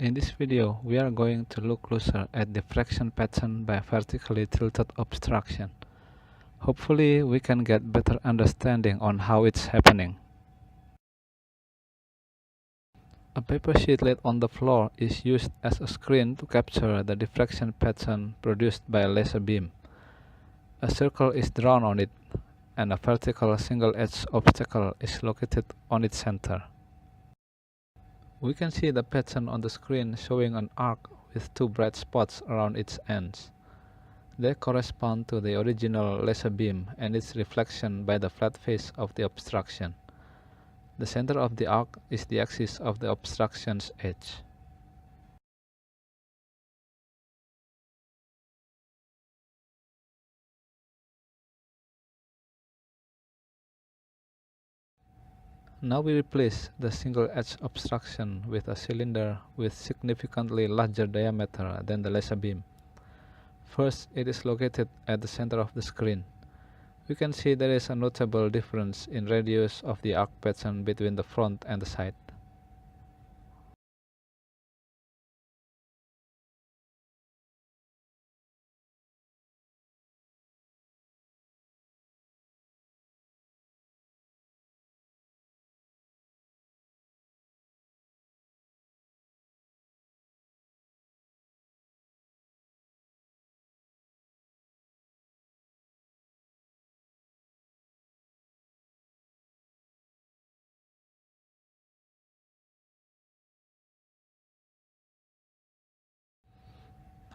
In this video, we are going to look closer at diffraction pattern by vertically tilted obstruction. Hopefully, we can get better understanding on how it's happening. A paper sheet laid on the floor is used as a screen to capture the diffraction pattern produced by a laser beam. A circle is drawn on it, and a vertical single-edge obstacle is located on its center. We can see the pattern on the screen showing an arc with two bright spots around its ends. They correspond to the original laser beam and its reflection by the flat face of the obstruction. The center of the arc is the axis of the obstruction's edge. Now we replace the single-edge obstruction with a cylinder with significantly larger diameter than the laser beam. First, it is located at the center of the screen. We can see there is a notable difference in radius of the arc pattern between the front and the side.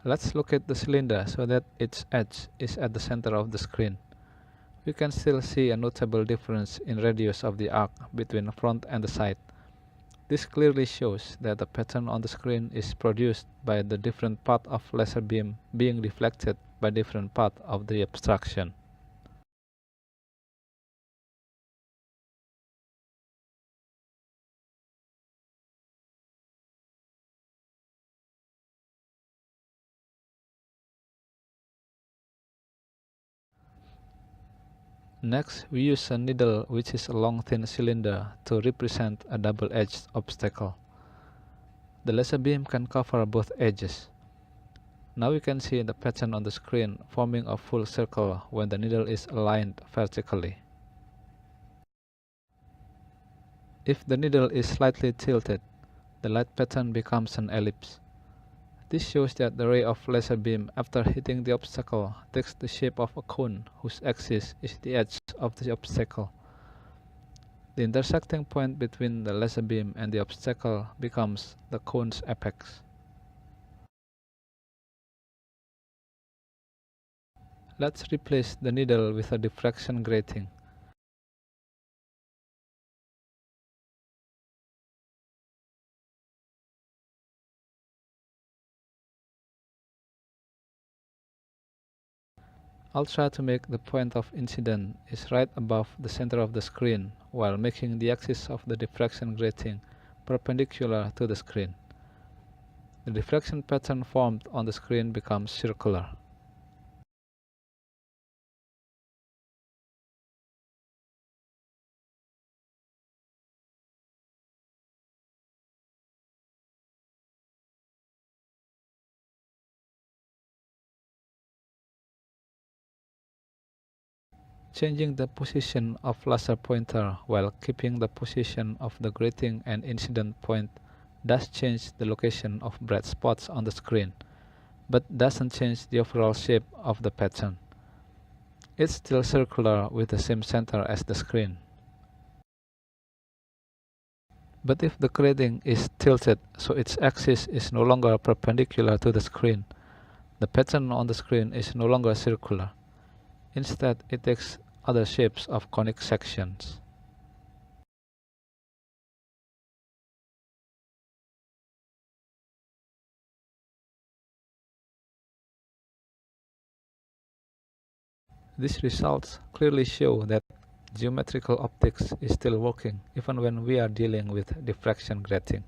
Let's look at the cylinder so that its edge is at the center of the screen. We can still see a notable difference in radius of the arc between the front and the side. This clearly shows that the pattern on the screen is produced by the different part of laser beam being reflected by different part of the obstruction. Next, we use a needle which is a long thin cylinder to represent a double-edged obstacle. The laser beam can cover both edges. Now we can see the pattern on the screen forming a full circle when the needle is aligned vertically. If the needle is slightly tilted, the light pattern becomes an ellipse. This shows that the ray of laser beam after hitting the obstacle takes the shape of a cone whose axis is the edge of the obstacle. The intersecting point between the laser beam and the obstacle becomes the cone's apex. Let's replace the needle with a diffraction grating. I'll try to make the point of incidence is right above the center of the screen while making the axis of the diffraction grating perpendicular to the screen. The diffraction pattern formed on the screen becomes circular. Changing the position of laser pointer while keeping the position of the grating and incident point does change the location of bright spots on the screen, but doesn't change the overall shape of the pattern. It's still circular with the same center as the screen. But if the grating is tilted so its axis is no longer perpendicular to the screen, the pattern on the screen is no longer circular. Instead, it takes other shapes of conic sections. These results clearly show that geometrical optics is still working even when we are dealing with diffraction grating.